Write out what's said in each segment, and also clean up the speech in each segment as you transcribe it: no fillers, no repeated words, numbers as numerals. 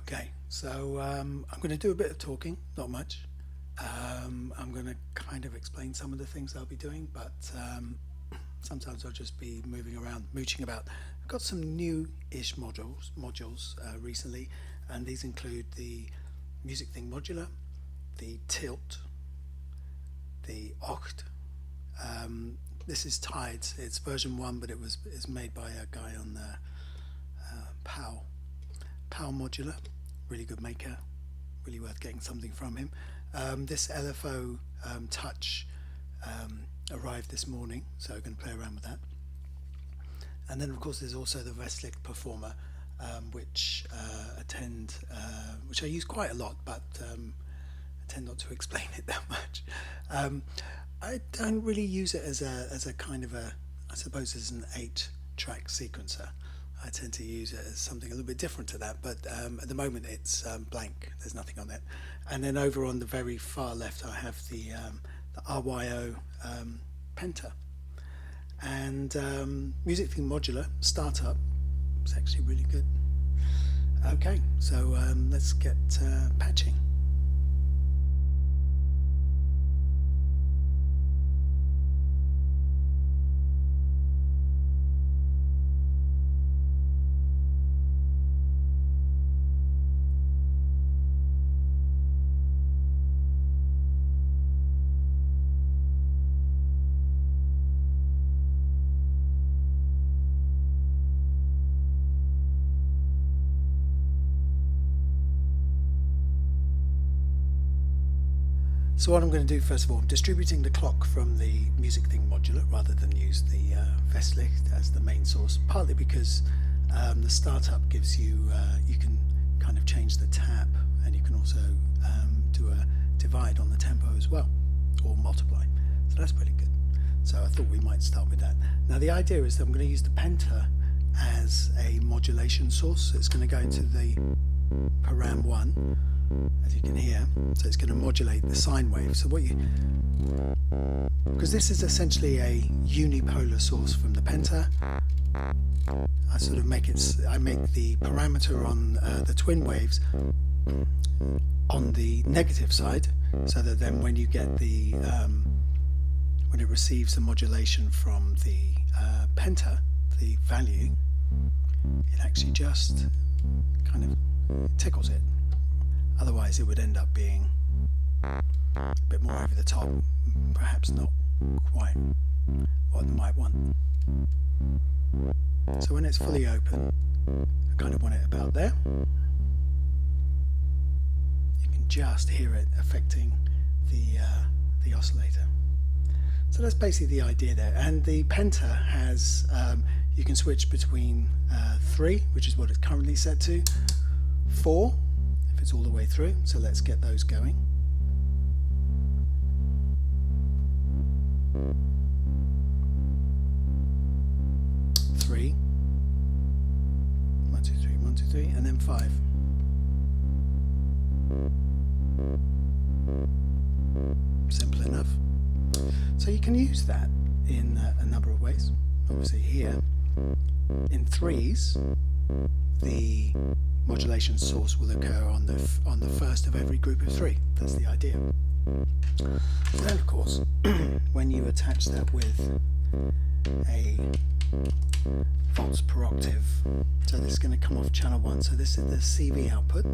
Okay, so I'm going to do a bit of talking, not much. I'm going to kind of explain some of the things I'll be doing, but sometimes I'll just be moving around, mooching about. I've got some new-ish modules recently, and these include the Music Thing Modular, the Tilt, the OCHD. This is Tides. It's version 1, but it's made by a guy on the POW Modular, really good maker, really worth getting something from him. This LFO Touch arrived this morning, so I'm going to play around with that. And then of course there's also the westlicht Performer, which I use quite a lot, but I tend not to explain it that much. I don't really use it as a kind of a, I suppose, as an 8-track sequencer. I tend to use it as something a little bit different to that, but at the moment it's blank, there's nothing on it. And then over on the very far left I have the RYO Penta. And Music Thing Modular Startup, it's actually really good. Okay, so let's get patching. So what I'm going to do first of all, I'm distributing the clock from the Music Thing Modular rather than use the westlicht as the main source, partly because the startup gives you, you can kind of change the tap, and you can also do a divide on the tempo as well, or multiply. So that's pretty good. So I thought we might start with that. Now the idea is that I'm going to use the Penta as a modulation source. So it's going to go into the param 1, as you can hear, so it's going to modulate the sine wave. So what because this is essentially a unipolar source from the Penta, I sort of make the parameter on the twin waves on the negative side, so that then when you get the when it receives the modulation from the Penta, the value, it actually just kind of tickles it. Otherwise it would end up being a bit more over the top, perhaps not quite what I might want. So when it's fully open, I kind of want it about there. You can just hear it affecting the oscillator. So that's basically the idea there. And the Penta has, you can switch between 3, which is what it's currently set to, 4, if it's all the way through. So let's get those going. Three. 1, 2, 3, 1, 2, 3, and then 5. Simple enough. So you can use that in a number of ways. Obviously here, in 3s, the modulation source will occur on the first of every group of 3. That's the idea. Then of course, when you attach that with a volts per octave, so this is going to come off channel 1, so this is the CV output,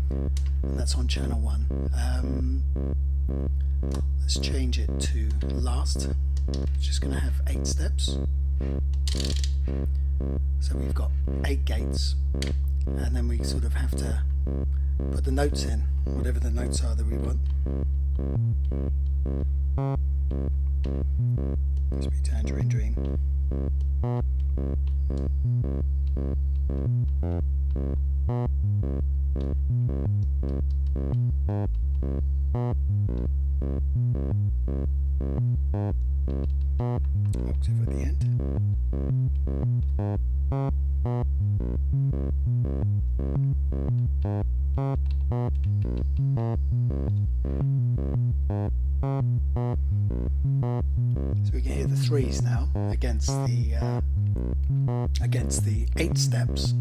and that's on channel 1. Let's change it to last, which is going to have 8 steps. So we've got 8 gates, and then we sort of have to put the notes in, whatever the notes are that we want. This will be Tangerine Dream. Octave at the end. So we can hear the 3s now against the 8 steps,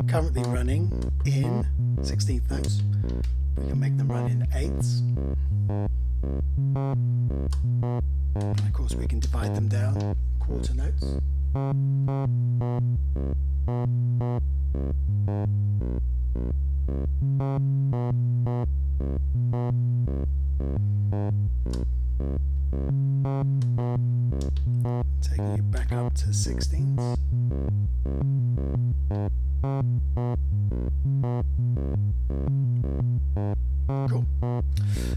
currently running in 16th notes. We can make them run in 8s. And of course we can divide them down quarter notes. Taking it back up to 16ths. Cool.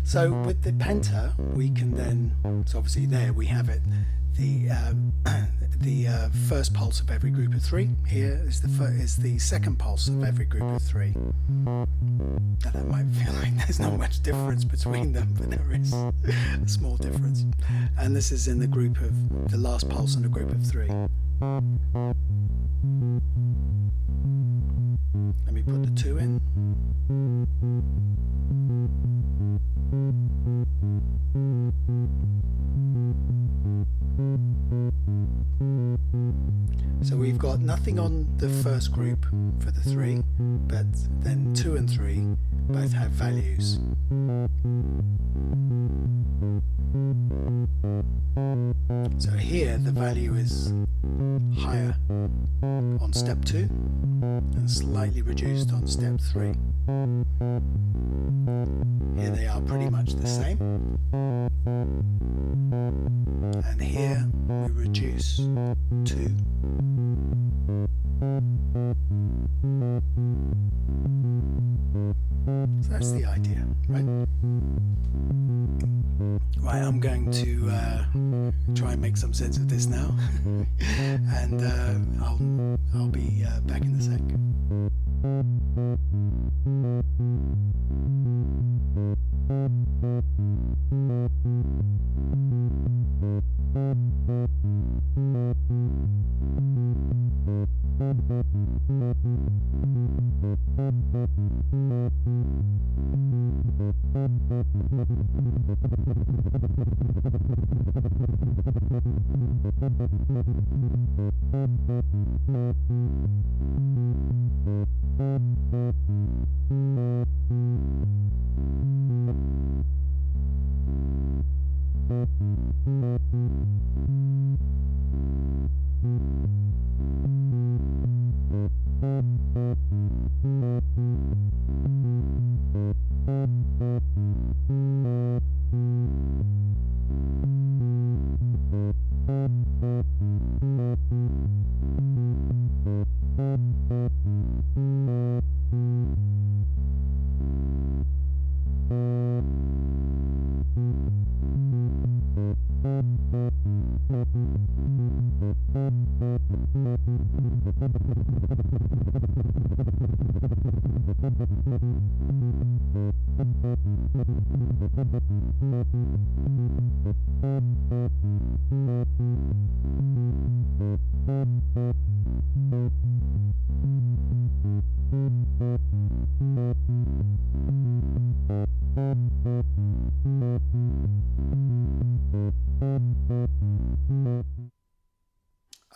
So with the penta, we can then, so obviously there we have it, the first pulse of every group of 3. Here is the second pulse of every group of 3. Now that might feel like there's not much difference between them, but there is a small difference. And this is in the group of the last pulse in a group of 3. Let me put the 2 in. So we've got nothing on the first group for the 3, but then 2 and 3 both have values. So here the value is higher on step 2 and slightly reduced on step 3. Here they are pretty much the same. And here we reduce 2. So that's the idea, right? Right, I'm going to try and make some sense of this now, and I'll be back in a sec.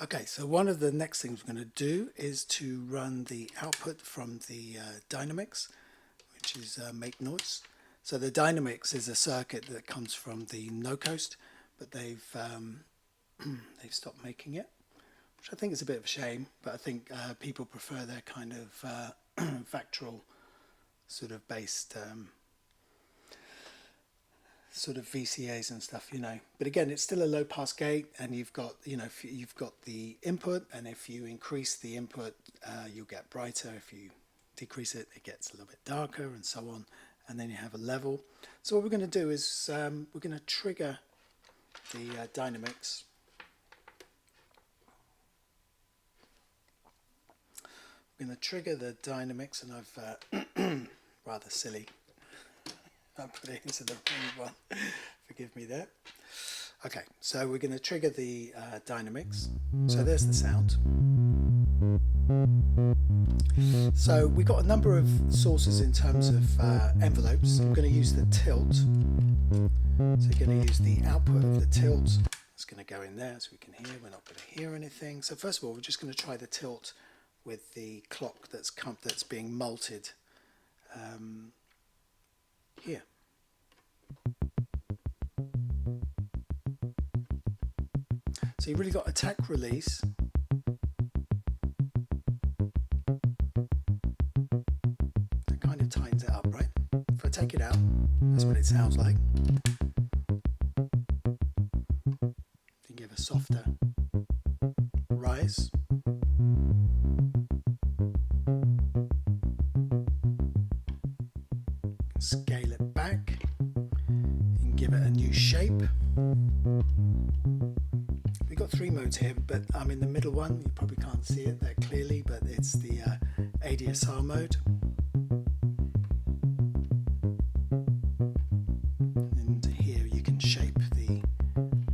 Okay, so one of the next things we're going to do is to run the output from the Dynamix, which is make noise. So the Dynamix is a circuit that comes from the No Coast, but they've stopped making it, which I think is a bit of a shame. But I think people prefer their kind of factoral sort of based sort of VCAs and stuff, you know. But again, it's still a low pass gate, and you've got, you know, you've got the input, and if you increase the input, you'll get brighter. If you decrease it, it gets a little bit darker, and so on. And then you have a level. So what we're going to do is we're going to trigger the Dynamix. We're going to trigger the Dynamix, and I've rather silly. I put it into the wrong one. Forgive me there. Okay, so we're going to trigger the Dynamix. So there's the sound. So we got a number of sources in terms of envelopes. I'm going to use the tilt. So you're going to use the output of the tilt. It's going to go in there so we can hear. We're not going to hear anything. So first of all, we're just going to try the tilt with the clock that's being multed here. So you've really got attack release. That kind of tightens it up, right? If I take it out, that's what it sounds like. Then give a softer rise. Scale it back and give it a new shape. We've got 3 modes here, but I'm in the middle one. You probably can't see it that clearly, but it's the ADSR mode. And here you can shape the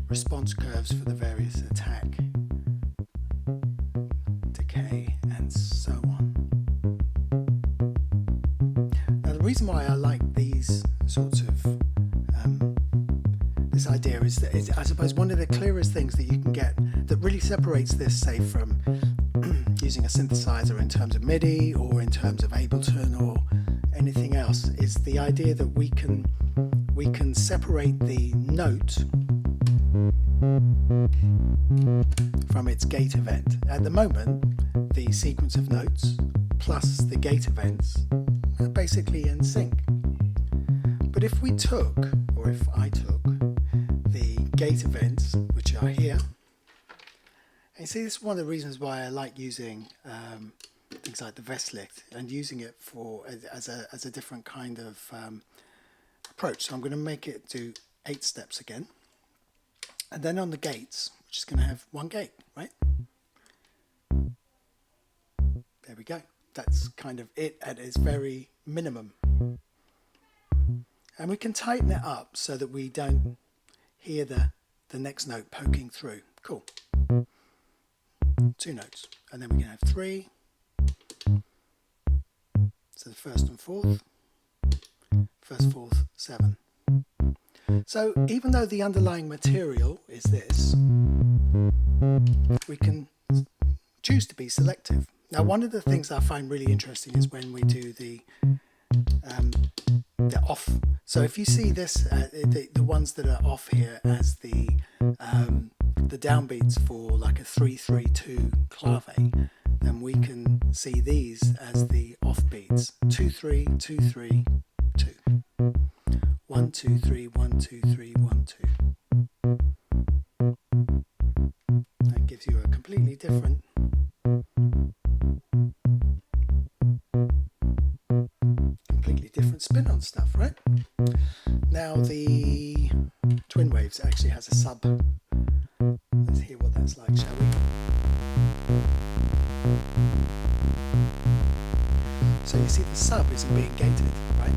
response curves for the various attack, decay, and so on. Now, the reason why I like these sorts of this idea is that I suppose one of the clearest things that you can get that really separates this, say, from using a synthesizer in terms of MIDI or in terms of Ableton or anything else, is the idea that we can separate the note from its gate event. At the moment, the sequence of notes plus the gate events are basically in sync. But if we took, or if I took, the gate events, which are here, and you see, this is one of the reasons why I like using things like the westlicht and using it for as a different kind of approach. So I'm going to make it do 8 steps again, and then on the gates, we're just going to have 1 gate, right? There we go. That's kind of it at its very minimum. And we can tighten it up so that we don't hear the next note poking through. Cool. 2 notes. And then we can have 3. So the first and fourth. First, fourth, 7. So even though the underlying material is this, we can choose to be selective. Now, one of the things I find really interesting is when we do the off. So if you see this, the ones that are off here as the downbeats for like a 3-3-2 clave, then we can see these as the offbeats: 2-3, 2-3, 2, 1-2-3, 1-2-3, 1-2. That gives you a completely different spin on stuff, right? Now the twin waves actually has a sub. Let's hear what that's like, shall we? So you see the sub isn't being gated, right?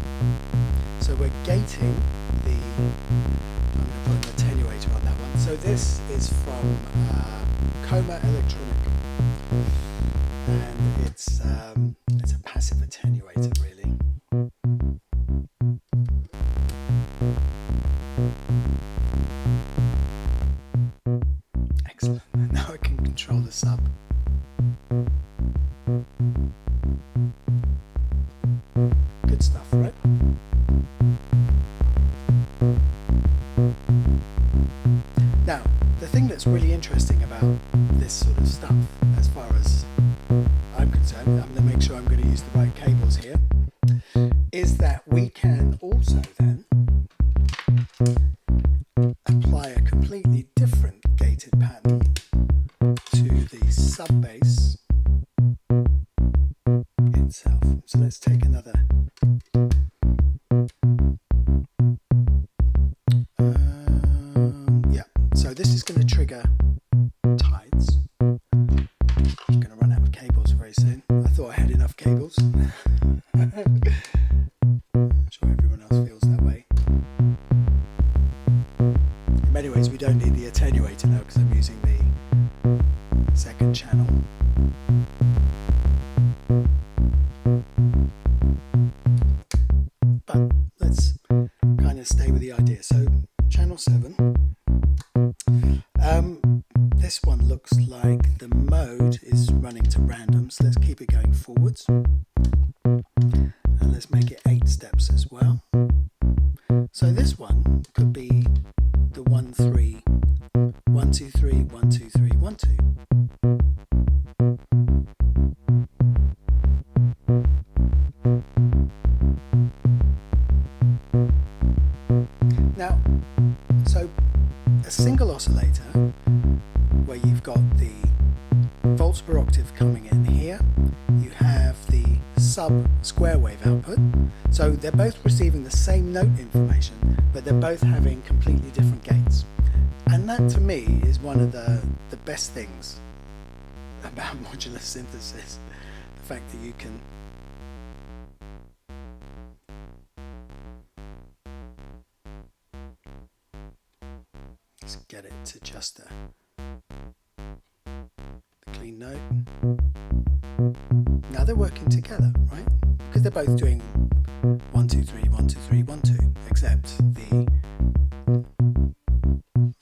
So we're gating the, I'm going to put an attenuator on that one. So this is from Coma Electronic, and it's a passive attenuator, really. Excellent. Now I can control the sub. Good stuff, right? Now, the thing that's really interesting about this sort of stuff, as far as I'm concerned, I'm going to make sure I'm going to use the right cables here, is that we can also then apply a completely different gated pattern to the sub bass itself. So let's take another. Yeah, so this is going to trigger tides. I'm going to run out of cables very soon. I thought I had enough cables. I'm sure everyone else feels that way. In many ways, we don't need the attenuator now because I'm using the second channel. But let's kind of stay with the idea. So channel 7, this one looks like the mode is running to random, so let's keep it going forwards, and let's make it 8 steps as well. So this one could be the 1 3 1 2 3 1 2 3 1 2. Now, so a single oscillator where you've got the volts per octave coming in here, you have the sub square wave output, so they're both receiving the same note information, but they're both having completely different gates. And that to me is one of the best things about modular synthesis, the fact that you can let's get it to just a clean note. Now they're working together, right? Because they're both doing 1 2 3 1 2 3 1 2, except the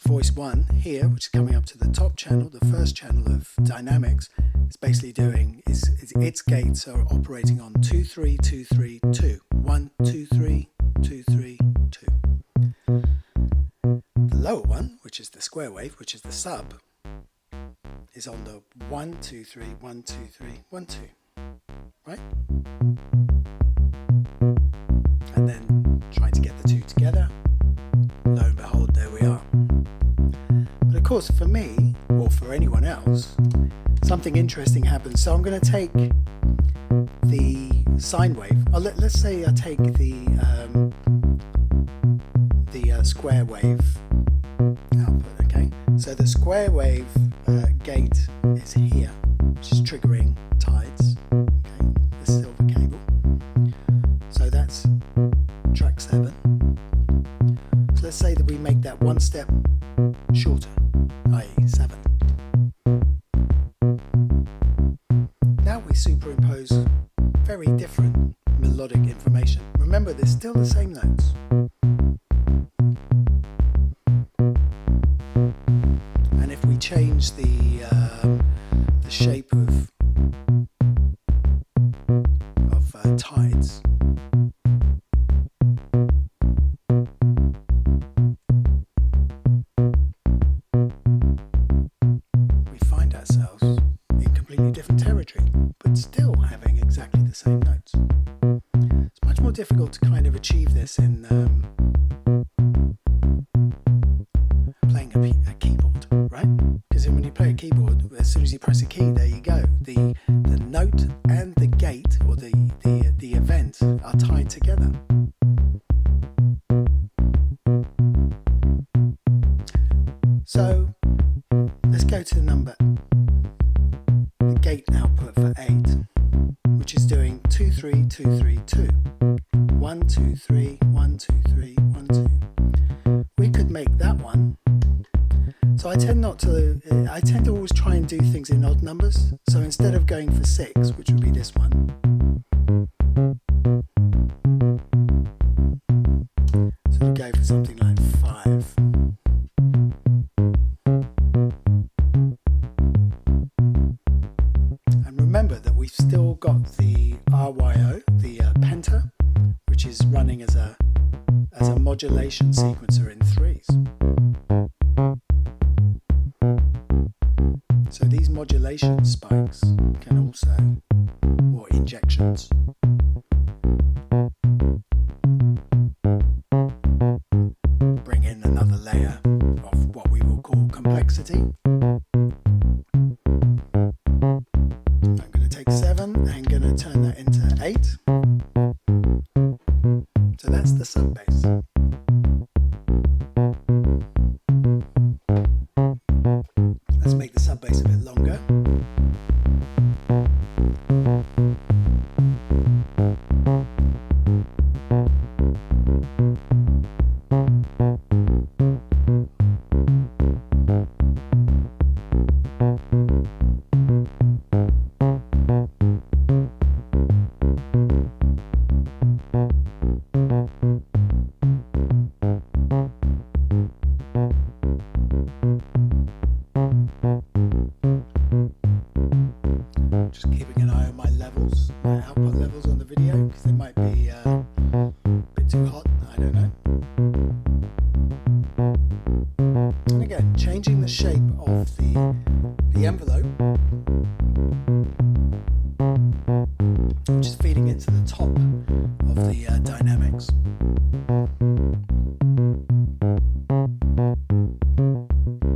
voice 1 here, which is coming up to the top channel, the first channel of Dynamix, is basically doing its gates are operating on 2 3 2 3 2 1 2 3 2 3 2. The lower one, which is the square wave, which is the sub, is on the 1 2 3 1 2 3 1 2, right? And then trying to get the two together. Lo and behold, there we are. But of course, for me or for anyone else, something interesting happens. So I'm going to take the sine wave. Let's say I take the square wave output. Okay, so the square wave gate is here, which is triggering tides. Okay, the silver cable. So that's track 7. So let's say that we make that one step shorter, i.e. 7. Now we superimpose very different melodic information. Remember, they're still the same notes. And if we change the shape of tides, we find ourselves in completely different territory, but still having exactly the same notes. It's much more difficult to kind of achieve this in playing a keyboard, right? Because when you play a keyboard, as soon as you press a key, there you go. The note and the gate, or the event, are tied together. So let's go to the gate output for 8, which is doing 2 3 2 3 2 1 2 3 1 2 3 1 2. We could make that one. So I tend to always try and do things in odd numbers. So instead of going for 6, which would be this one, so we go for something like 5. And remember that we've still got the RYO, the Penta, which is running as a modulation sequencer in 3s. So these modulation spikes can also, or injections, bring in another layer of what we will call complexity. I'm going to take 7 and going to turn that into 8. So that's the sub bass. Let's make the sub bass a bit longer. Just keeping an eye on my levels, my output levels on the video, because they might be a bit too hot, I don't know. And again, changing the shape of the envelope, which is feeding into the top of the Dynamix.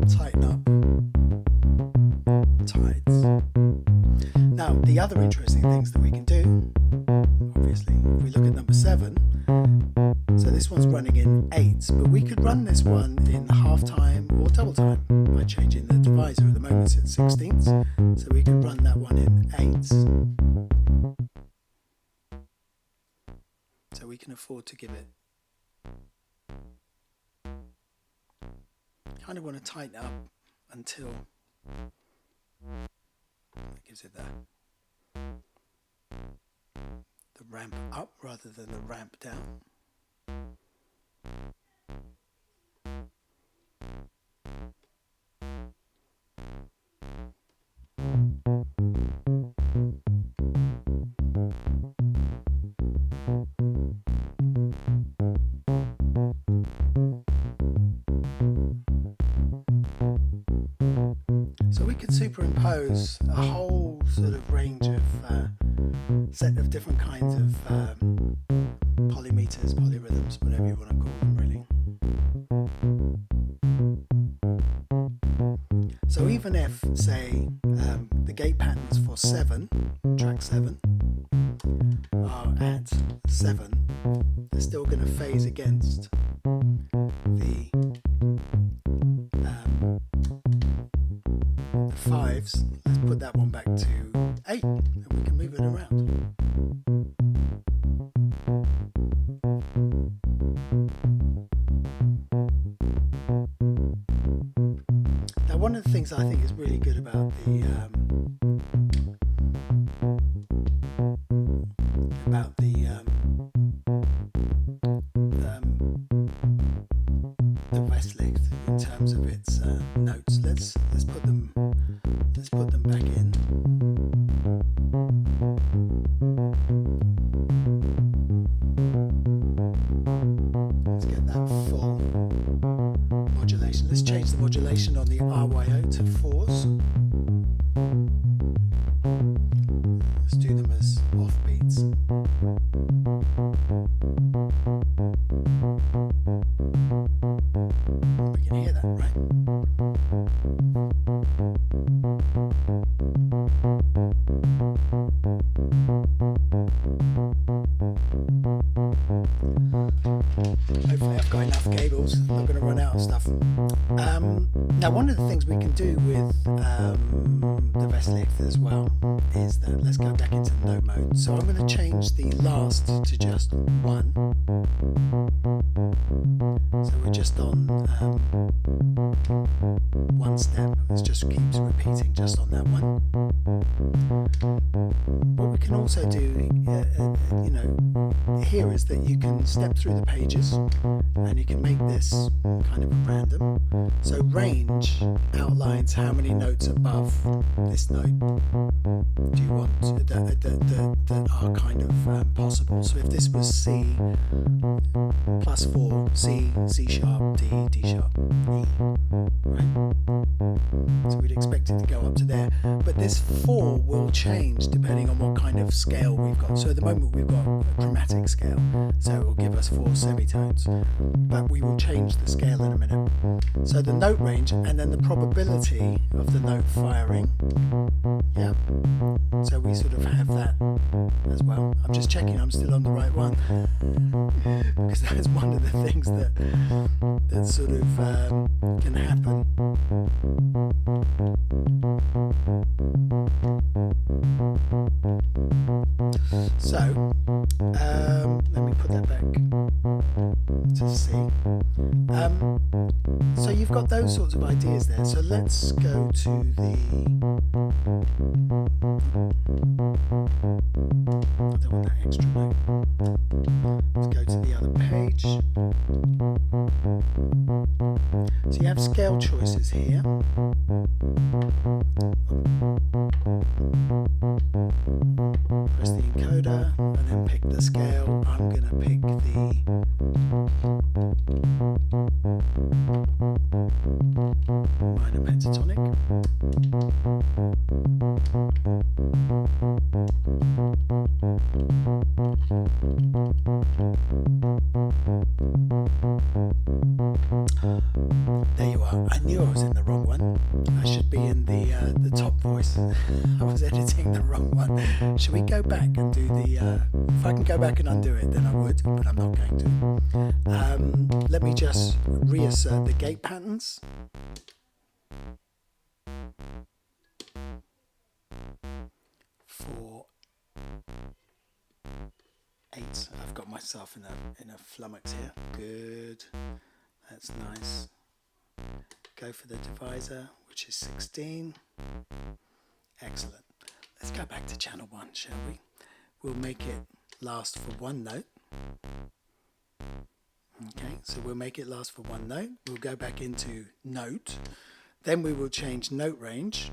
Tighten up tides. Now, the other interesting things that we can do, obviously, if we look at number 7, so this one's running in 8s, but we could run this one in half time or double time by changing the divisor. At the moment it's 16ths, so we could run that one in 8s. So we can afford to give it, kind of want to tighten it up until that gives it the ramp up rather than the ramp down. So we could superimpose a whole sort of range of set of different kinds of polymeters, polyrhythms, whatever you want to call them, really. So even if, say, the gate patterns for 7, track 7, are at 7, they're still going to phase against the 5s. Let's put that one back to 8 and we can move it around. Now, one of the things I think is really good about the westlicht in terms of its notes. Let's put them back in. Let's get that full modulation. Let's change the modulation on the RYO to 4s. Let's do them as offbeats. We can hear that, right? Hopefully I've got enough cables, I'm not going to run out of stuff. Now, one of the things we can do with the westlicht as well is that, let's go back into note mode. So I'm going to change the last to just 1. So we're just on 1 step. It just keeps repeating just on that one. What we can also do, here is that you can step through the pages and you can make this kind of random. So range outlines how many notes above this note do you want that are kind of possible. So if this was C plus 4, C, C sharp, D, D sharp, E, right? So we'd expect it to go up to there. But this 4 will change depending on what kind of scale we've got. So at the moment we've got a chromatic scale, so it will give us 4 semitones. But we will change the scale in a minute. So the note range and then the probability of the note firing. Yeah. So we sort of have that as well. I'm just checking I'm still on the right one, because that is one of the things that sort of can happen. So let me put that back. to see. So you've got those sorts of ideas there. So let's go to the, I don't want that extra note. Let's go to the other page. So you have scale choices here. Press the encoder and then pick the scale. I'm going to pick the minor pentatonic. There you are. I knew I was in the wrong one. I should be in the top voice. I was editing the wrong one. Should we go back and do the... if I can go back and undo it, then I would, but I'm not going to. Let me just reassert the gate patterns. For 8. I've got myself in a flummox here. Good. That's nice. Go for the divisor, which is 16. Excellent. Let's go back to channel 1, shall we? We'll make it last for one note. Okay, so we'll make it last for one note. We'll go back into note. Then we will change note range.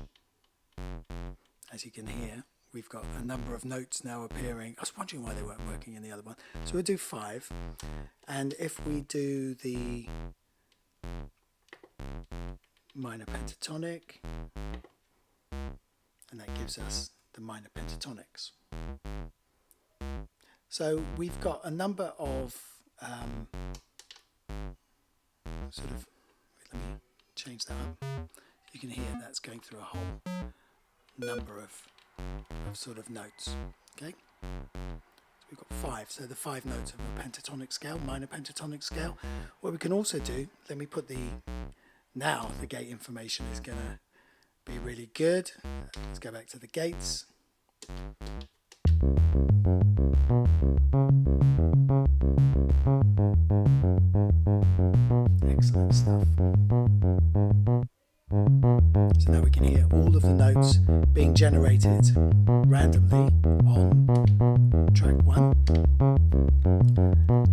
As you can hear, we've got a number of notes now appearing. I was wondering why they weren't working in the other one. So we'll do 5. And if we do the minor pentatonic, and that gives us the minor pentatonics. So we've got a number of let me change that up. You can hear that's going through a whole number of sort of notes. Okay, so we've got 5. So the 5 notes of a pentatonic scale, minor pentatonic scale. What we can also do, let me put now the gate information is going to be really good. Let's go back to the gates. Excellent stuff. So now we can hear all of the notes being generated randomly on track 1.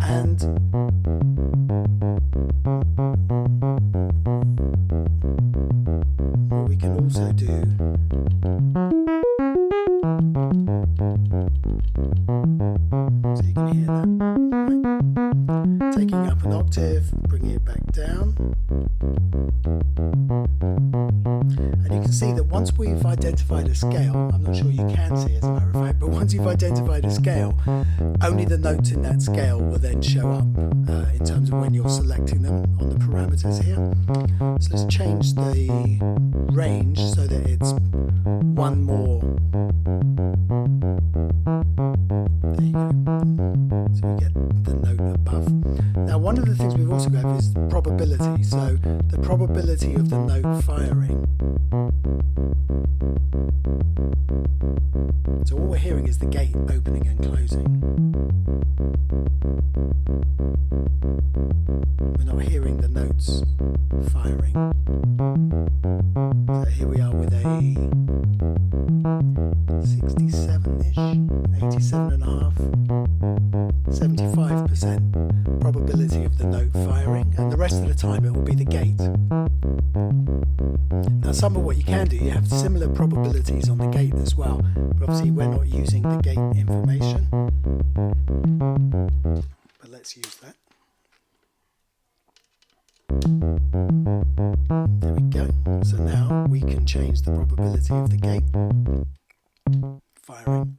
And what we can also do so you can hear that, right? Taking up an octave, bringing it back down. And you can see that once we've identified a scale, I'm not sure you can see as a matter of fact, but once you've identified a scale, only the notes in that scale will then show up in terms of when you're selecting them on the parameters here. So let's change the range so that it's one more. There you go. So we get the note above. Now one of the things we've also got is probability. So the probability of the note firing. So all we're hearing is the gate opening and closing. We're not hearing the notes firing. So here we are with a 67-ish, 87.5, 75% probability of the note firing, and the rest of the time it will be the gate. Now some of what you can do, you have similar probabilities on the gate as well, but obviously we're not using the gate information, but let's use that. There we go. So now we can change the probability of the gate firing.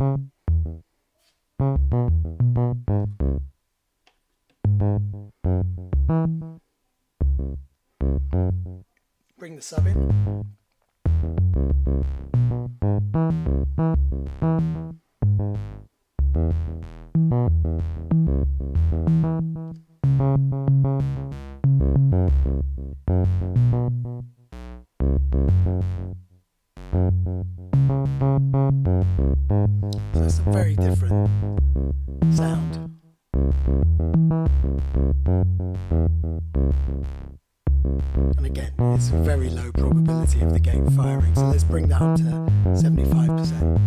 Bring the sub in. So that's a very different sound. And again, it's a very low probability of the gate firing, so let's bring that up to 75%.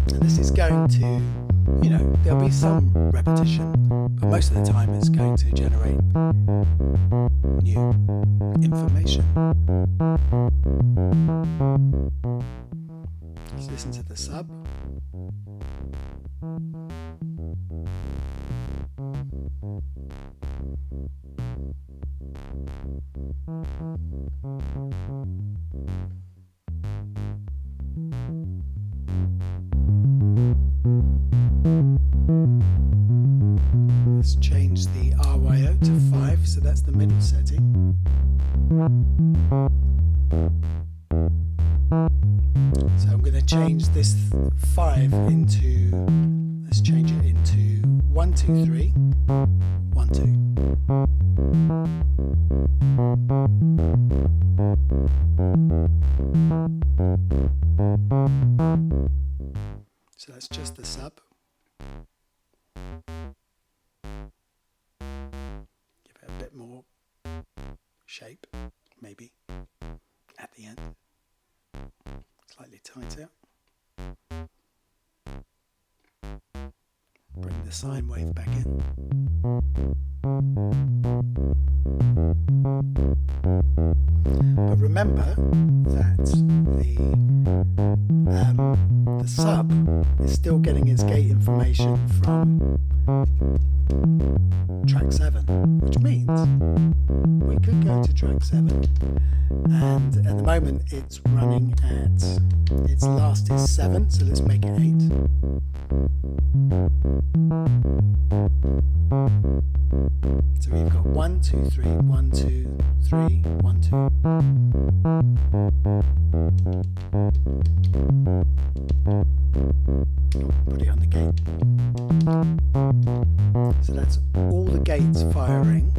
And this is going to, there'll be some repetition, but most of the time it's going to generate new information. Let's listen to the sub. Let's change the RYO to 5, so that's the middle setting. So I'm going to change this 5 into, let's change it into 1, 2, 3, 1, 2. So that's just the sub. Give it a bit more shape, maybe, at the end. Slightly tighter. Bring the sine wave back in. But remember that the sub is still getting its gate information from track 7, which means we could go to track 7, and at the moment it's running at, its last is 7, so let's make it 8. So we've got 1, 2, 3, 1, 2, 3, 1, 2. Put it on the gate. So that's all the gates firing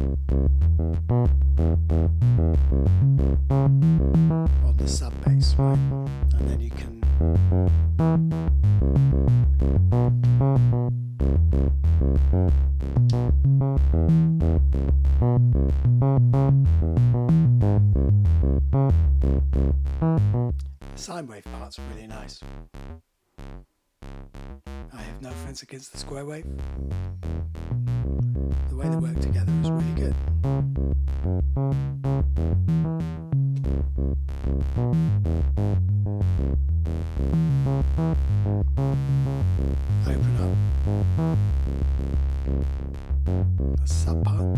on the sub bass, right? And then you can the sine wave part's really nice. I have no offense against the square wave. The way they work together is really good. Open up the sub part.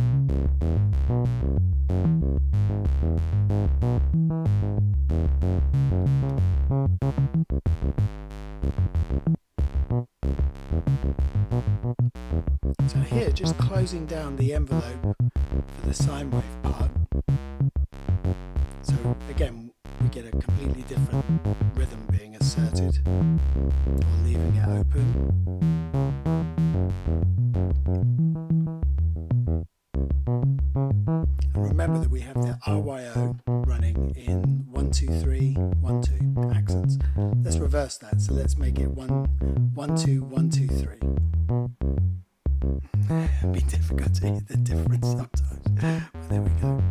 So here, just closing down the envelope for the sine wave part. So again, we get a completely different rhythm being asserted, or leaving it open. And remember that we have the RYO running in 1, 2, 3, 1, 2 accents. Let's reverse that, so let's make it 1, 1, 2, 1, 2, 3. It'd be difficult to hear the difference sometimes, but there we go.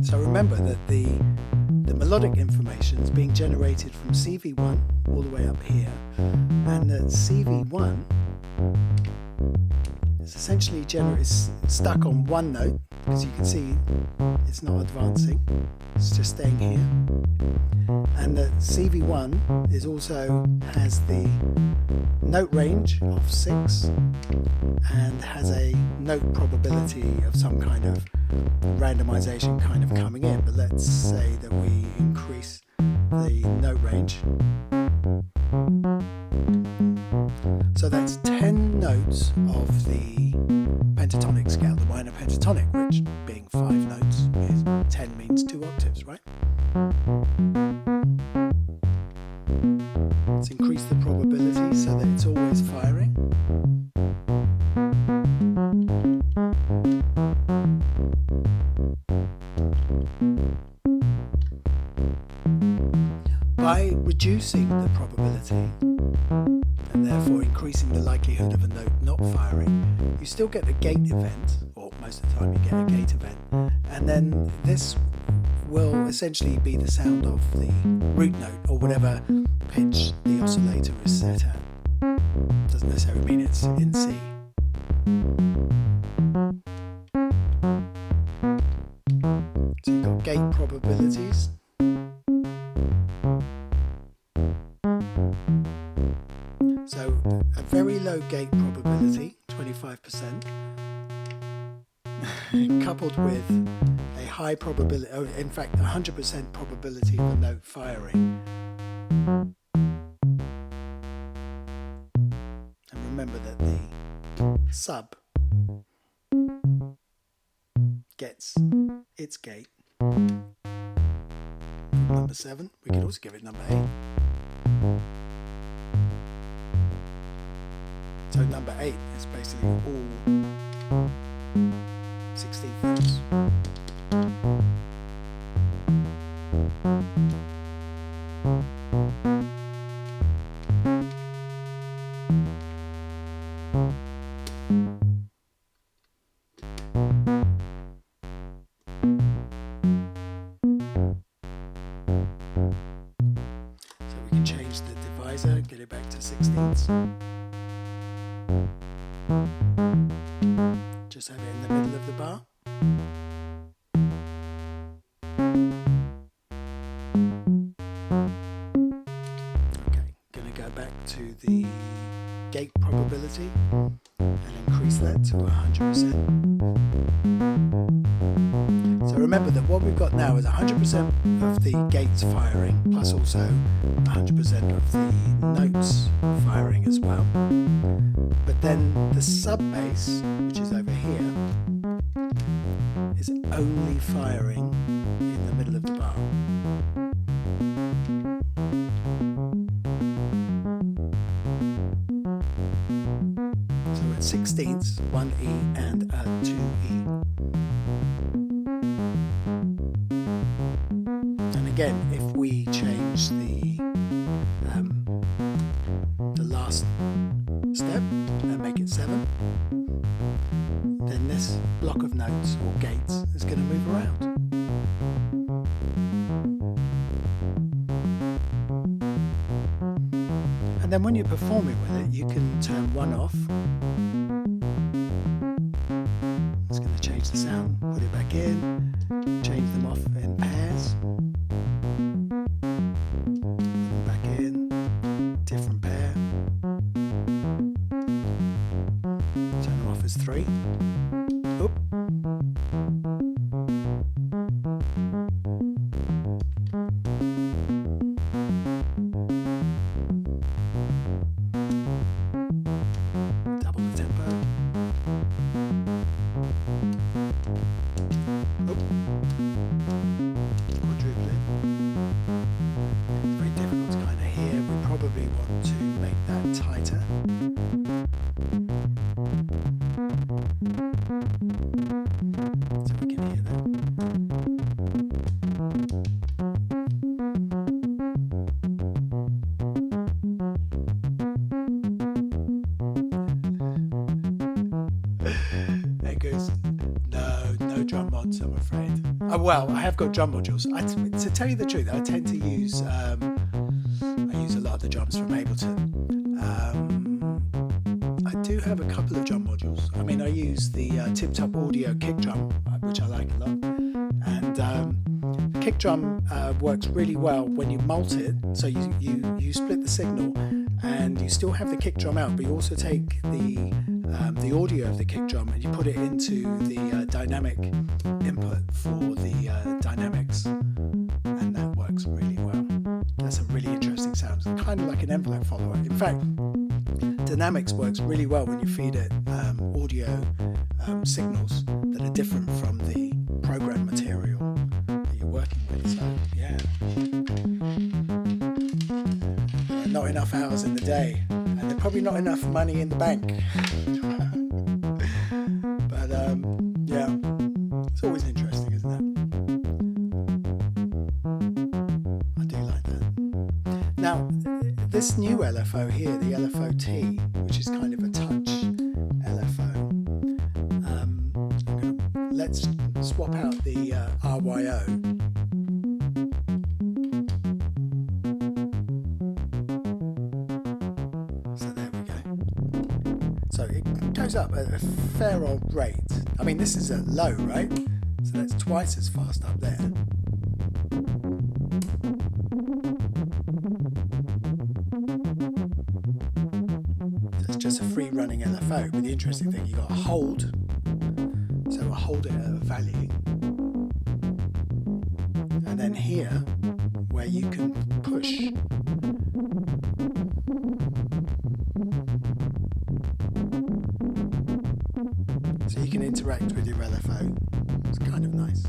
So remember that the melodic information is being generated from CV1 all the way up here, and that CV1 is essentially stuck on one note, because you can see it's not advancing, it's just staying here, and that CV1 is also has the note range of 6 and has a note probability of some kind of randomization kind of coming in. But let's say that we increase the note range, so that's 10 notes of the pentatonic scale, the minor pentatonic, which being 5 notes is 10 means 2 octaves, right? By reducing the probability and therefore increasing the likelihood of a note not firing, you still get the gate event, or most of the time you get a gate event, and then this will essentially be the sound of the root note or whatever pitch the oscillator is set at. Doesn't necessarily mean it's in C. So you've got gate probabilities. So a very low gate probability, 25%, coupled with a high probability, in fact 100% probability of a note firing. And remember that the sub gets its gate from number 7. We could also give it number 8. So number 8 is basically all 16ths. So we can change the divisor and get it back to 16ths. Just have it in the middle of the bar. Okay, going to go back to the gate probability and increase that to 100%. So remember that what we've got now is 100% of the gates firing, plus also 100% of the notes firing as well. But then the sub bass, which is over here, is only firing in the middle of the bar. So it's 16ths, 1E and a 2E. And again, if we change the last step and make it 7, then this block of notes or gates is going to move around. And then when you're performing with it, you can turn one off. It's going to change the sound, put it back in, change them off in pairs. Back in, different pair. Turn them off as 3. Oop. Double the tempo. Oop. Quadruple it. It's very difficult to kind of hear. We probably want to make that tighter. So we can hear that. There goes. No drum mods, I'm afraid. Oh, well, I have got drum modules. To tell you the truth, I tend to use I use a lot of the drums from Ableton. I do have a couple of drum modules. I mean, I use the Tip Top Audio kick drum, which I like a lot. And the kick drum works really well when you mult it. So you split the signal and you still have the kick drum out, but you also take the audio of the kick drum and you put it into the dynamic input for the Dynamix, and that works really well. That's a really interesting sound. It's kind of like an envelope follower. In fact, Dynamix works really well when you feed it audio signals that are different from the program material that you're working with. So yeah, not enough hours in the day, and there's probably not enough money in the bank. this new LFO here, the LFOT, which is kind of a touch LFO, let's swap out the RYO. So there we go. So it goes up at a fair old rate. I mean, this is at low, right? So that's twice as fast up there. So it's just a free running LFO, but the interesting thing, you've got a hold. So I'll hold it at a value. And then here, where you can push. So you can interact with your LFO. It's kind of nice.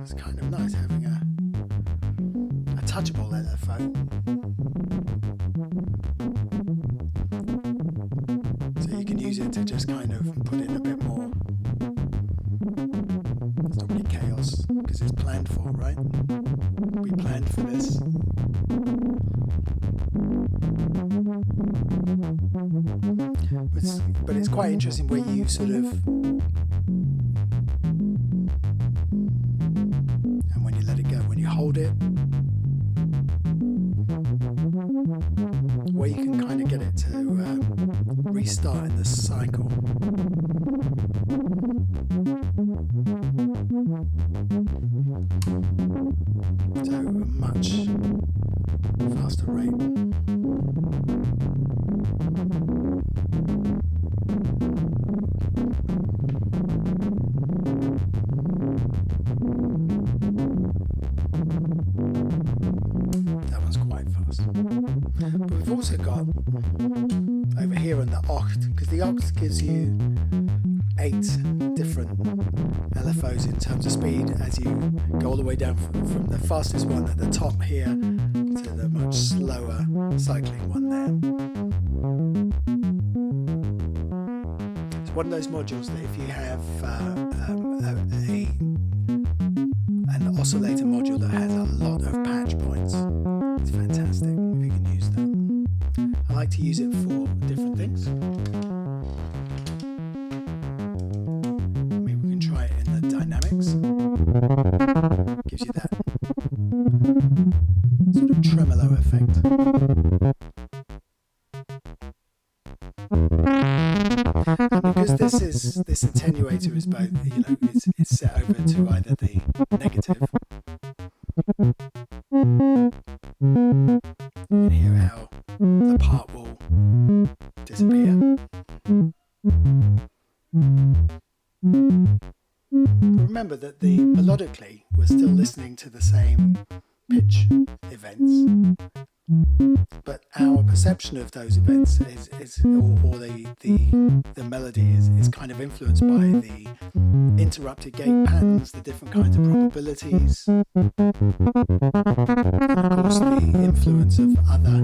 It's kind of nice having a touchable LFO. So you can use it to just kind of put in a bit more. It's not really chaos because it's planned for, right? We planned for this. But it's quite interesting where you sort of, and when you let it go, when you hold it, where you can kind of get it to restart in the cycle. So a much faster rate. That one's quite fast. But we've also got over here on the OCHD, because the OCHD gives you 8 different LFOs in terms of speed as you go all the way down from the fastest one at the top here to the much slower cycling one there. It's one of those modules that if you have an oscillator module that has a lot of patch points, it's fantastic if you can use them. I like to use it for different things. Maybe we can try it in the Dynamix. Gives you that sort of tremolo effect. And because this attenuator is both, it's set over to either the negative. You can hear how the part will disappear. Remember that melodically we're still listening to the same pitch events, but our perception of those events or the melody is kind of influenced by the interrupted gate patterns, the different kinds of probabilities, and of course the influence of other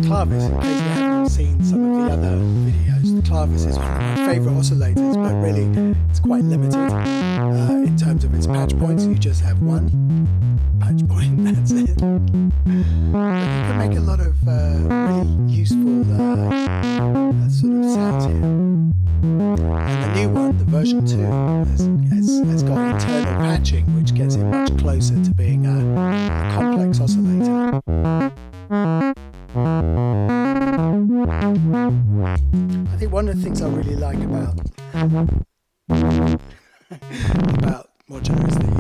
clavis. In case you haven't seen some of the other videos, the clavis is one of my favourite oscillators, but really it's quite limited in terms of its patch points. You just have one patch point, that's it. But you can make a lot of really useful sort of sounds here. And the new one, the version 2, has got internal patching, which gets it much closer to being a complex oscillator. one of the things I really like about Modular is that you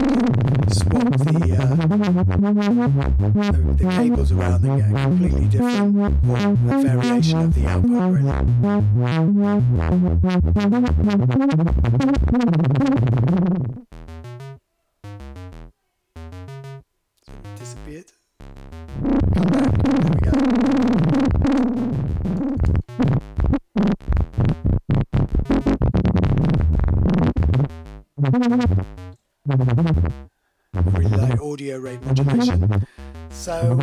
can swap the cables around and get a completely different or a variation of the output, really. So it disappeared. Come back. There we go. I really like audio rate modulation. So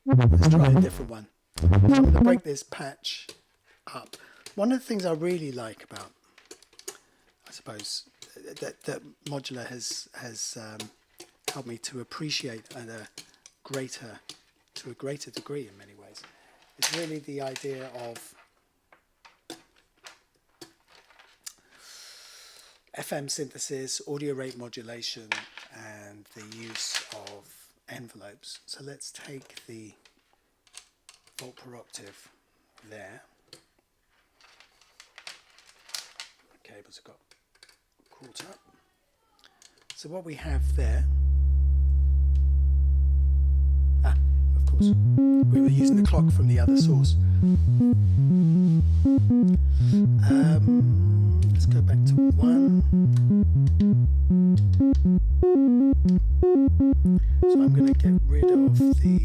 let's try a different one. So I'm going to break this patch up. One of the things I really like about, I suppose, that Modular has helped me to appreciate to a greater degree in many ways, is really the idea of FM synthesis, audio rate modulation, and the use of envelopes. So let's take the volt per octave there. The cables have got caught up. So what we have there, of course, we were using the clock from the other source. Let's go back to 1. So I'm going to get rid of the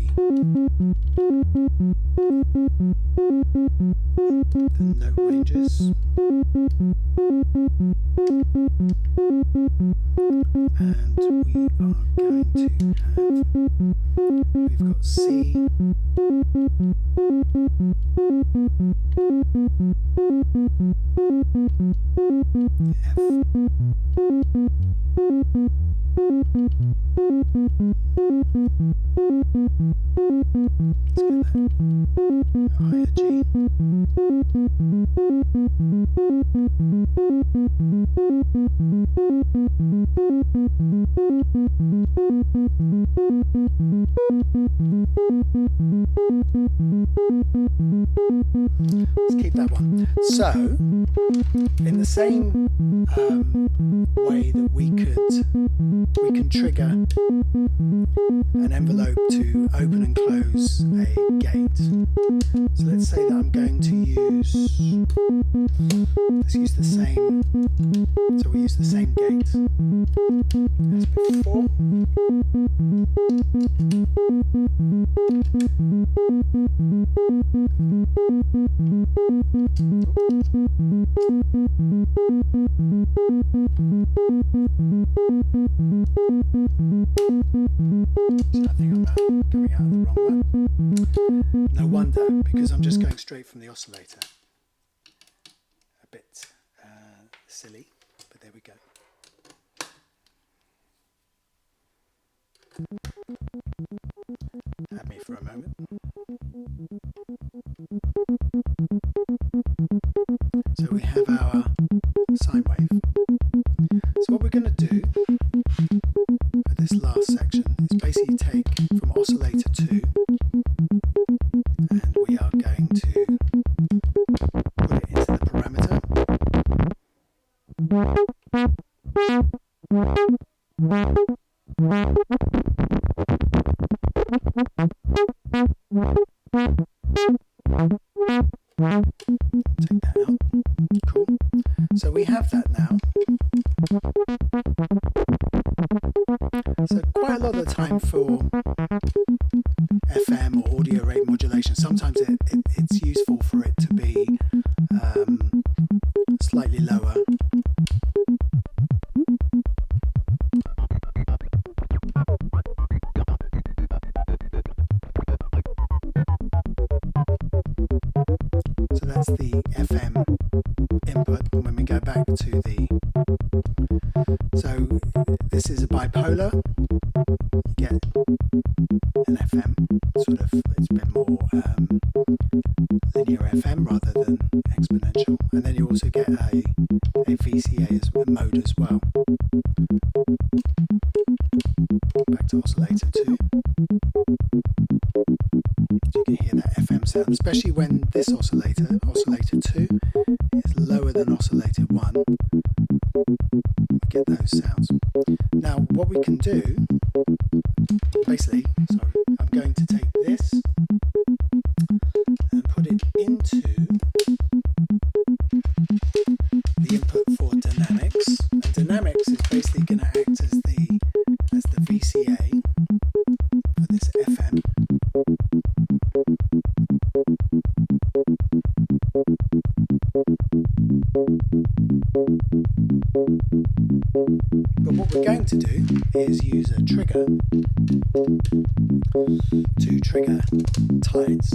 note ranges. And we are going to have, we've got C, F, let's get that, higher G, let's keep that one. So, in the same way that we can trigger an envelope to open and close a gate. So let's say that I'm going to let's use the same, so we use the same gate as before. So I think I'm coming out of the wrong one. No wonder, because I'm just going straight from the oscillator. A bit silly, but there we go. Have me for a moment. So we have our sine wave. So what we're going to do for this last section is basically take from oscillator 2, and we are going to put it into the parameter. Take that out. Cool. So we have that now. So quite a lot of the time for FM or audio rate modulation, sometimes it's useful for it to be slightly lower. So that's the FM input. When we go back to the, so this is a bipolar. You get an FM, sort of, it's a bit more linear FM rather than exponential, and then you also get a VCA mode as well. Back to oscillator 2. You can hear that FM sound, especially when this oscillator 2, is lower than oscillator 1. We get those sounds. Now, what we can do, basically, I'm going to take this and put it into the input for Dynamix. And Dynamix is basically going to act as the VCA for this FM. But what we're going to do is use a trigger to trigger tides.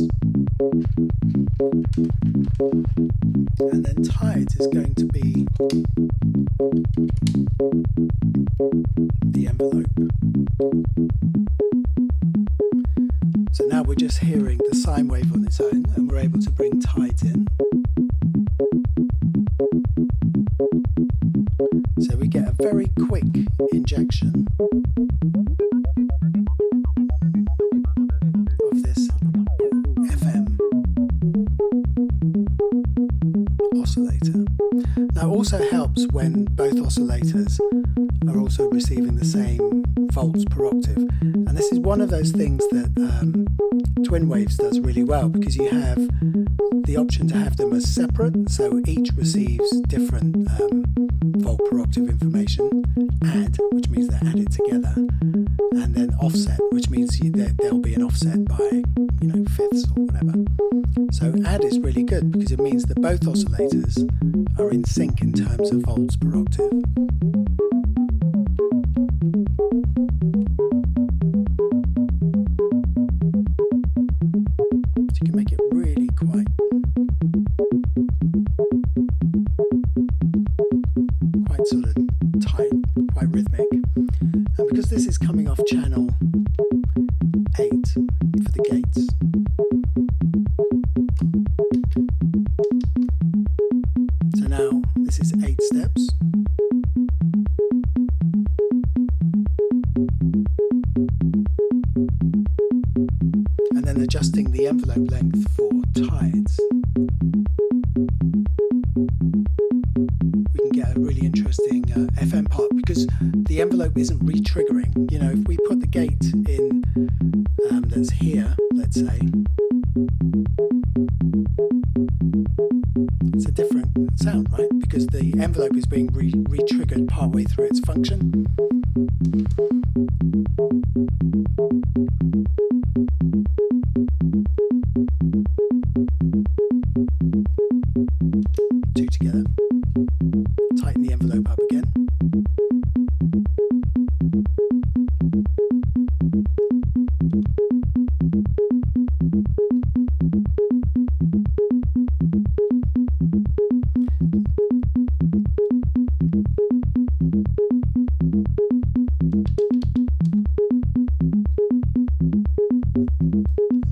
And then tides is going to be the envelope. So now we're just hearing the sine wave on its own, and we're able to bring tides in. So we get a very quick injection of this FM oscillator. Now it also helps when both oscillators are also receiving the same volts per octave. And this is one of those things that Twin Waves does really well, because you have the option to have them as separate, so each receives different volt per octave information. Add, which means they're added together, and then offset, which means there'll be an offset by fifths or whatever. So add is really good because it means that both oscillators are in sync in terms of volts per octave. So you can make it really quite sort of tight, quite rhythmic. And because this is coming off channel 8 for the gates, so now this is 8 steps. And then adjusting the envelope length for tides, we can get a really interesting FM part, because the envelope isn't re-triggering. If we put the gate in that's here, let's say, it's a different sound, right? Because the envelope is being re-triggered partway through its function. Two together. Tighten the envelope up again.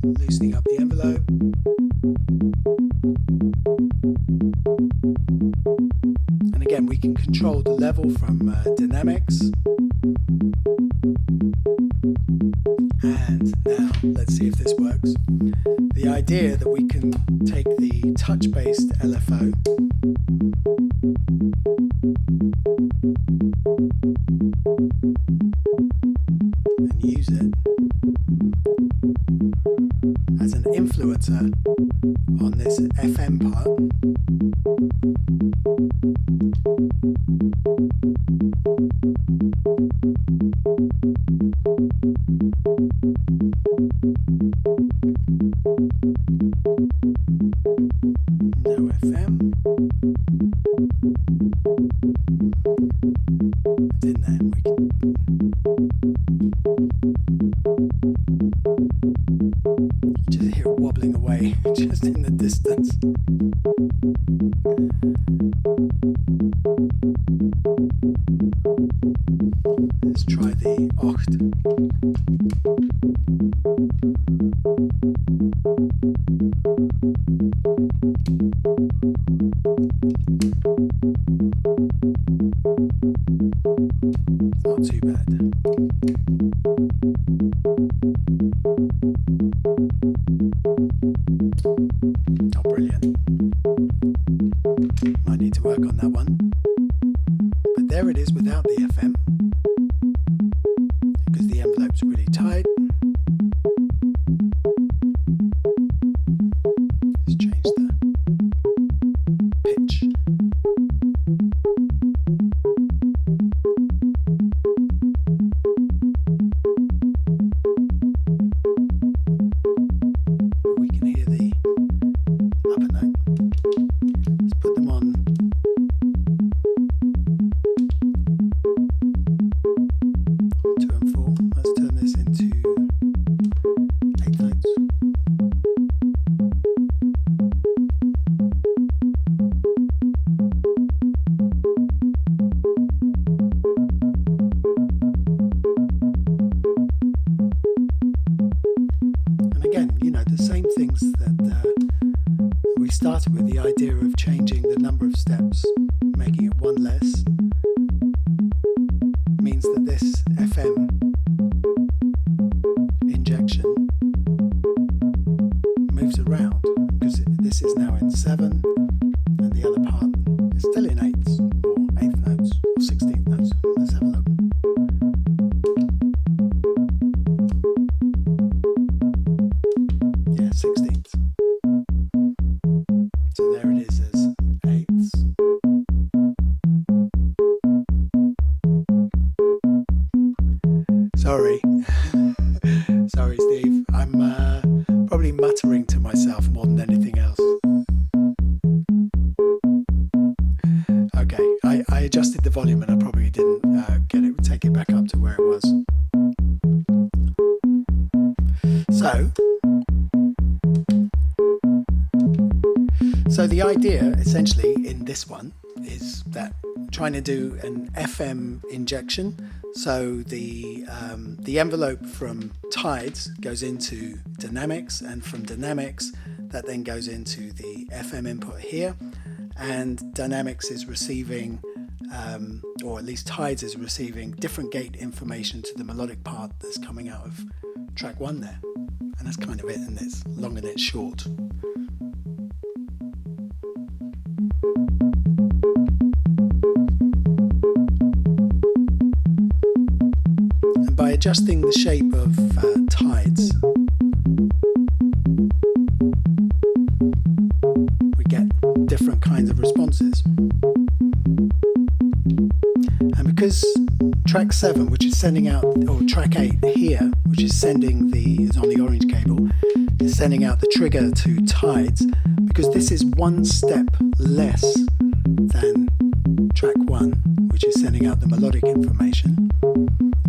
Loosening up the envelope. And again, we can control the level from Dynamix. And now, let's see if this works. The idea that we can take the touch-based LFO and use it as an influencer on this FM part. No FM. It's in there. We can just hear it wobbling away just in the distance. Let's try the OCHD. It's not too bad. Not brilliant. Might need to work on that one. But there it is without the FM, because the envelope's really tight. Let's change the pitch. We can hear the upper note. Let's put them on. 2 and 4. Let's turn this into 8 notes. And again, you know, the same things that we started with, the idea of changing the number of steps, making it one less, means that this FM injection moves around, because this is now in 7 and the other part is still in 8s or 8th notes or 16th notes. Let's have a look. Yeah, 16th. So there it is as 8s. Sorry. Sorry, Steve. I'm probably muttering to myself more than anything else. Okay, I adjusted the volume and I probably didn't take it back up to where it was. So the idea essentially in this one is that trying to do an FM injection. So the envelope from Tides goes into Dynamix, and from Dynamix that then goes into the FM input here, and Dynamix is receiving, or at least Tides is receiving, different gate information to the melodic part that's coming out of track 1 there. And that's kind of it, and it's long and it's short. By adjusting the shape of Tides, we get different kinds of responses. And because track 7, which is sending out, or track 8 here, which is sending is on the orange cable, is sending out the trigger to Tides, because this is one step less than track 1, which is sending out the melodic information,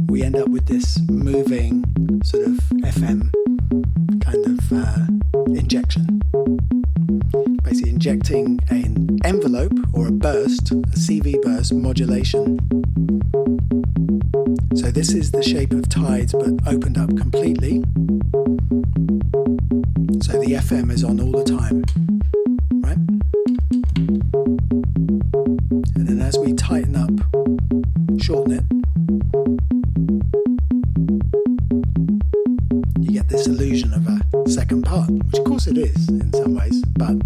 we end up with this moving sort of FM kind of injection. Basically injecting an envelope or a burst, a CV burst modulation. So this is the shape of Tides but opened up completely. So the FM is on all the time, right? And then as we tighten up, shorten it, you get this illusion of a second part, which of course it is in some ways, but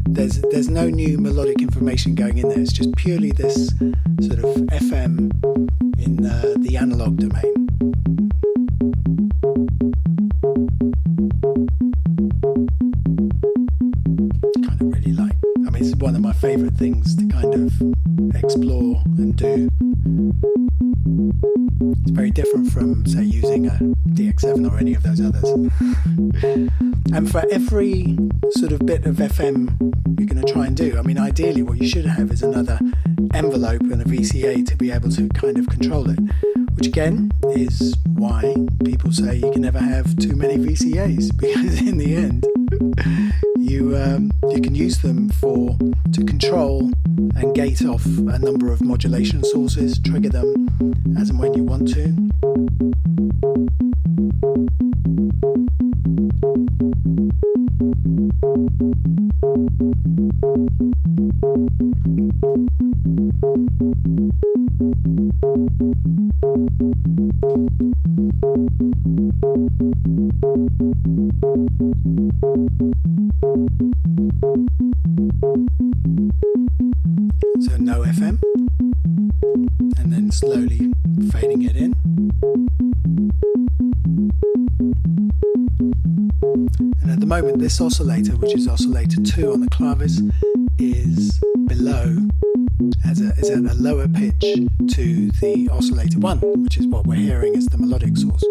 there's no new melodic information going in there. It's just purely this sort of FM in the analog domain. Kind of really like. I mean, it's one of my favourite things to kind of explore and do. It's very different from, say, using a DX7 or any of those others. And for every sort of bit of FM you're going to try and do, I mean, ideally what you should have is another envelope and a VCA to be able to kind of control it, which again is why people say you can never have too many VCAs, because in the end you can use them to control and gate off a number of modulation sources, trigger them as and when you want to. So no FM, and then slowly fading it in. And at the moment this oscillator, which is oscillator 2 on the clavis, is below, is at a lower pitch to the oscillator 1, which is what we're hearing as the melodic source.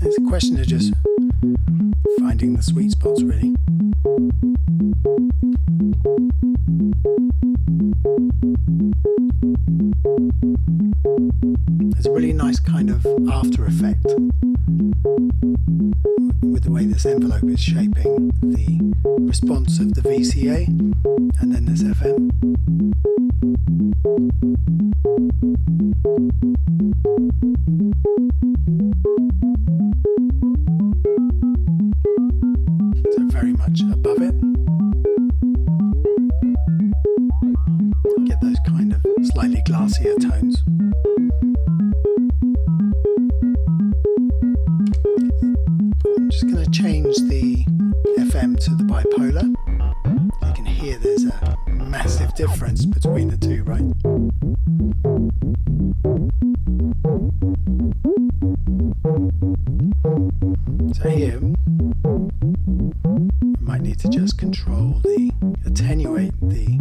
It's a question of just finding the sweet spots, really. There's a really nice kind of after effect with the way this envelope is shaping the response of the VCA, and then there's FM. So very much above it. Get those kind of slightly glassier tones. I'm just going to change the FM to the bipolar. You can hear there's a massive difference between the two, right? So here, we might need to just attenuate the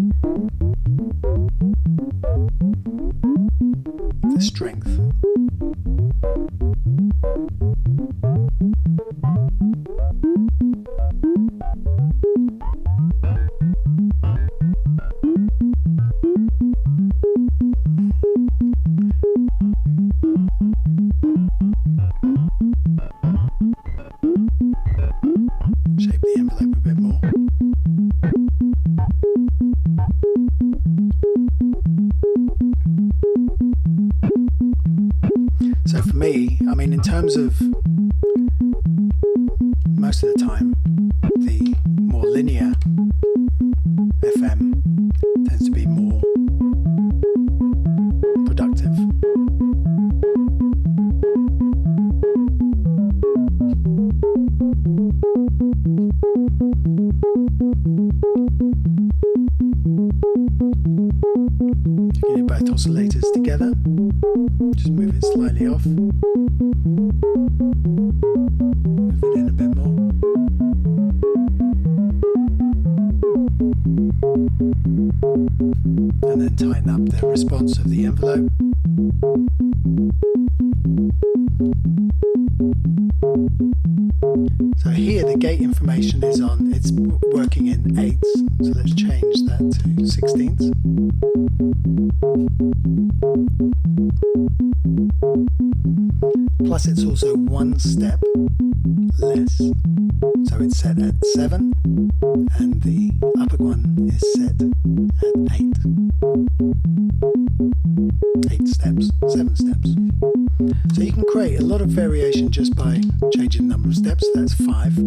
strength. Shape the envelope a bit more. So for me, I mean, in terms of most of the time, the more linear FM tends to be more productive. You can do both oscillators together. Just move it slightly off. Move it in a bit more. And then tighten up the response of the envelope. So here the gate information is on, it's working in eighths, so let's change that to 16ths. Plus it's also one step less, so it's set at 7 and the upper one is set at 8 steps, 7 steps. So you can create a lot of variation just by changing the number of steps. That's 5.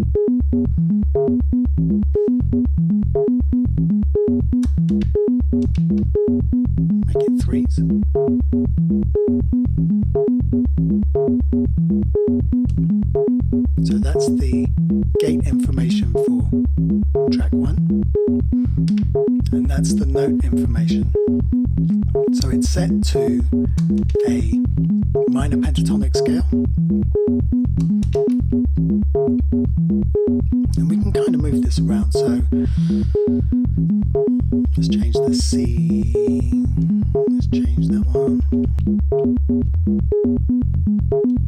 Make it 3s. So that's the gate information for track 1, and that's the note information. So it's set to a minor pentatonic scale, and we can kind of move this around. So let's change the C, let's change that one,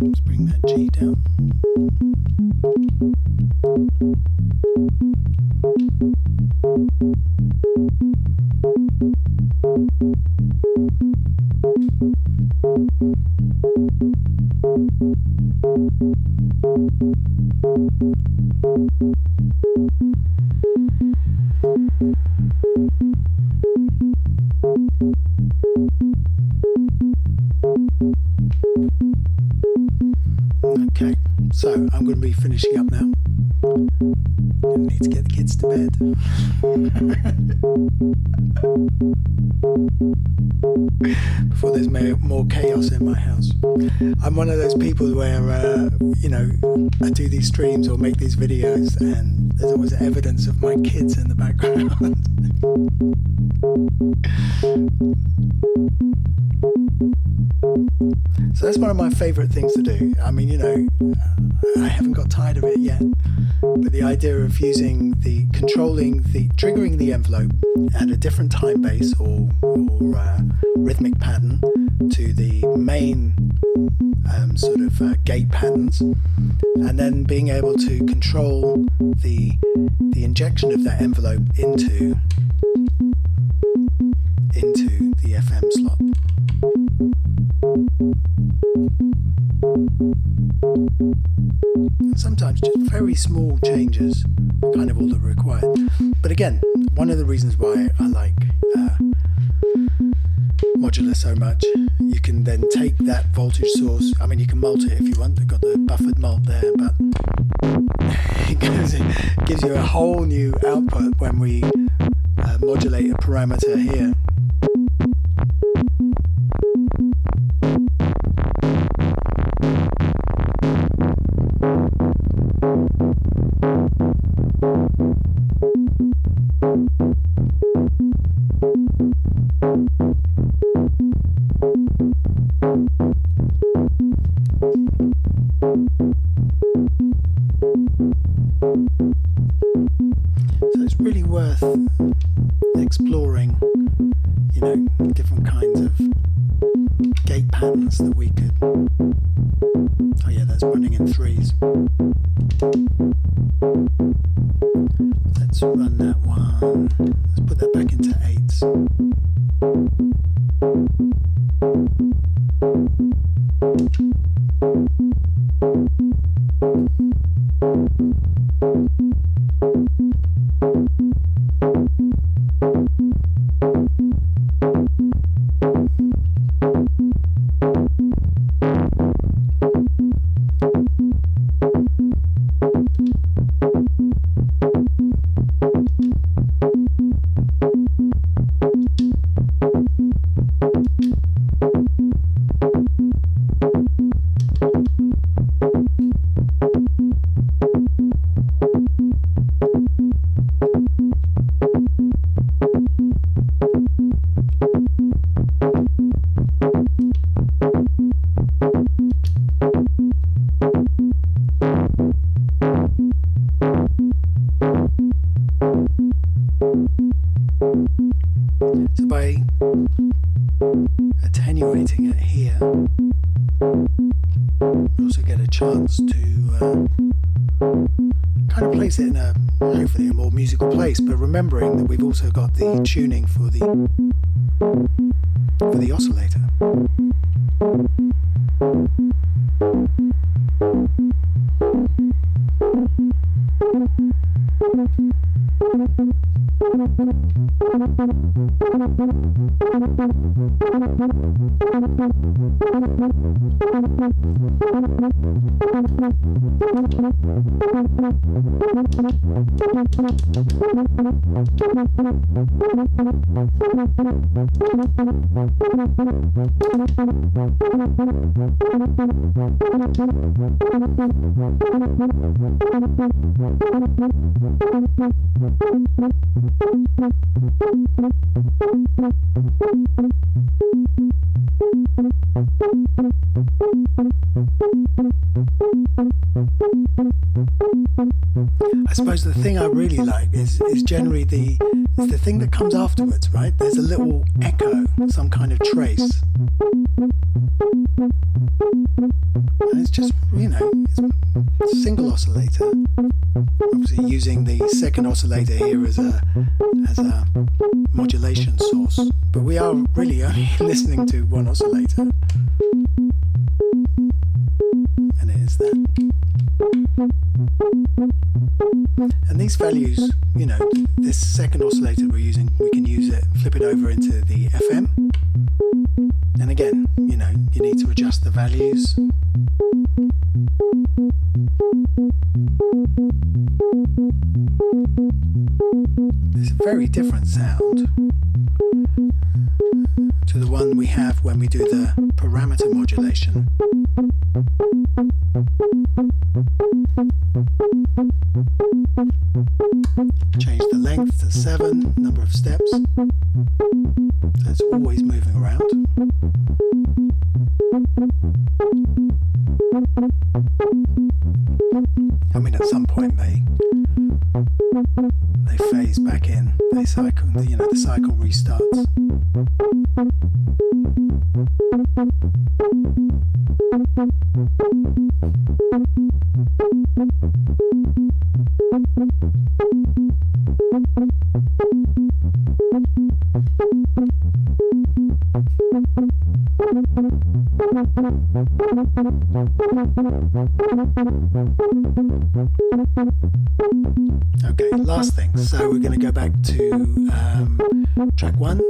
let's bring that G down. Okay, so I'm going to be finishing up now. I need to get the kids to bed. Before there's more chaos in my house. I'm one of those people where, you know, I do these streams or make these videos and there's always evidence of my kids in the background. So that's one of my favourite things to do. I mean, you know, I haven't got tired of it yet, but the idea of using triggering the envelope at a different time base or rhythmic pattern to the main sort of gate patterns, and then being able to control the injection of that envelope into the FM slot. Sometimes just very small changes are kind of all that are required. But again, one of the reasons why I like Modular so much, you can then take that voltage source, I mean you can mult it if you want, they've got the buffered mult there, but it gives you a whole new output when we modulate a parameter here. So it's really worth exploring, you know, different kinds of gate patterns that we could. Oh yeah, that's running in threes. Let's run that one. Let's put that back into eights. So by attenuating it here, we also get a chance to kind of place it in a, hopefully, a more musical place, but remembering that we've also got the tuning for the oscillator. I suppose the thing I really like is generally the thing that comes afterwards, right? There's a little echo, some kind of trace. And it's just, you know, it's a single oscillator, obviously using the second oscillator here as a modulation source, but we are really only listening to one oscillator, and it is that. And these values, you know, this second oscillator we're using, we can use it, flip it over into the FM, and again, you know, you need to adjust the values. It's a very different sound to the one we have when we do the parameter modulation. Change the length to 7, number of steps, so it's always moving around. I mean, at some point they phase back in, they cycle, you know, the cycle restarts. Okay, last thing. So we're going to go back to track 1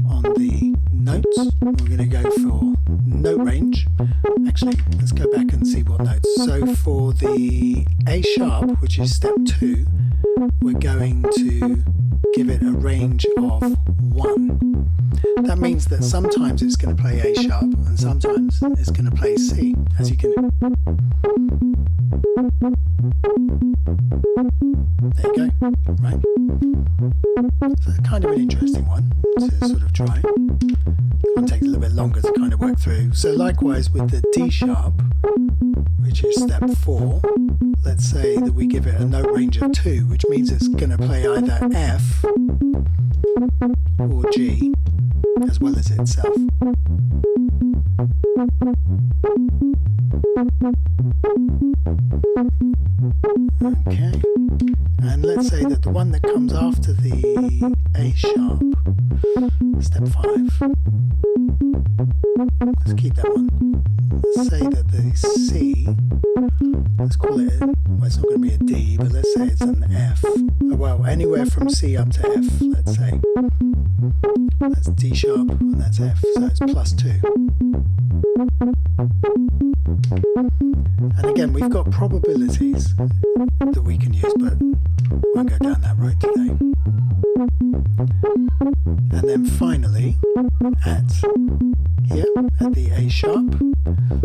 on the notes. We're going to go for note range. Actually, let's go back and see what notes. So for the A sharp, which is step 2, we're going to give it a range of 1. That means that sometimes it's going to play A sharp and sometimes it's going to play C, as you can. There you go, right? So it's kind of an interesting one to sort of try. It will take a little bit longer to kind of work through. So likewise with the D sharp, which is step 4, let's say that we give it a note range of 2, which means it's going to play either F or G as well as itself. Okay, and let's say that the one that comes after the A sharp, step 5, let's keep that one. Let's say that the C, let's call it, well, it's not going to be a D, but let's say it's an F. Well, anywhere from C up to F, let's say. That's D sharp and that's F, so it's plus 2. And again, we've got probabilities that we can use, but we won't go down that road today. And then finally, at here, at the A sharp,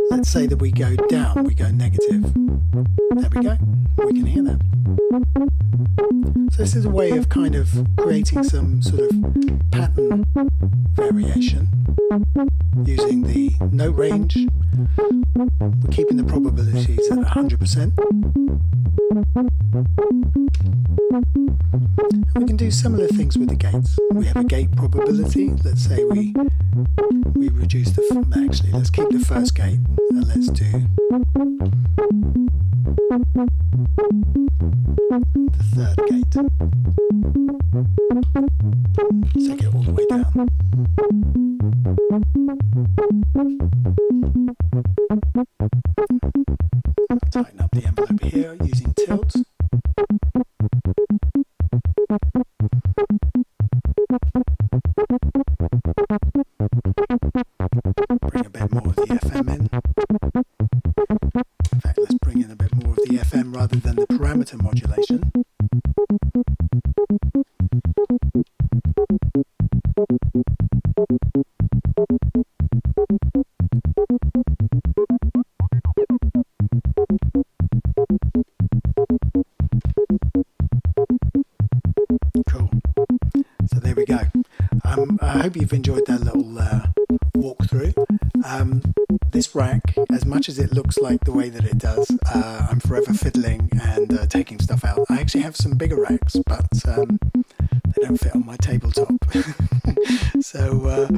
let's say that we go down, we go negative. There we go, we can hear that. So this is a way of kind of creating some sort of pattern variation using the note range. We're keeping the probabilities at 100%. And we can do similar things with the gates. We have a gate probability. Let's say we reduce the, actually let's keep the first gate and let's do the third gate. Take it all the way down. Tighten up the envelope here using tilt. Bring a bit more of the FM in. In fact, let's bring in a bit more of the FM rather than the parameter modulation. Cool. So there we go. I hope you've enjoyed that little walkthrough. This rack, as much as it looks like the way that it does, I'm forever fiddling and taking stuff out. I actually have some bigger racks, but they don't fit on my tabletop. So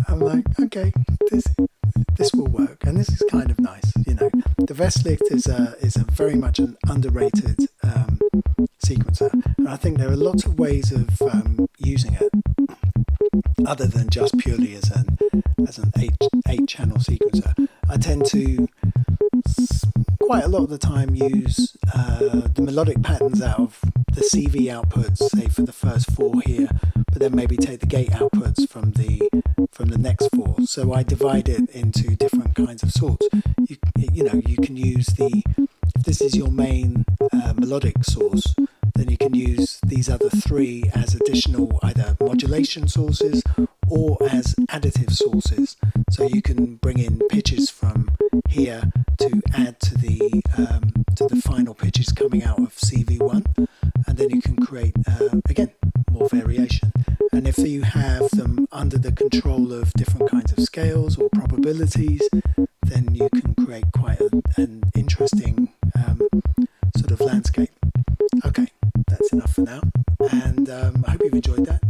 I'm like, okay, this will work, and this is kind of nice, you know. the westlicht is a very much an underrated sequencer, and I think there are lots of ways of using it other than just purely as an 8-channel sequencer. I tend to quite a lot of the time use the melodic patterns out of the CV outputs, say for the first 4 here, but then maybe take the gate outputs from the next 4. So I divide it into different kinds of sorts. You can use if this is your main melodic source, then you can use these other 3 as additional either modulation sources or as additive sources. So you can bring in pitches from here to add to the final pitches coming out of CV1, and then you can create again more variation. And if you have them under the control of different kinds of scales or probabilities, then you can create quite an interesting sort of landscape. Okay, that's enough for now, and I hope you've enjoyed that.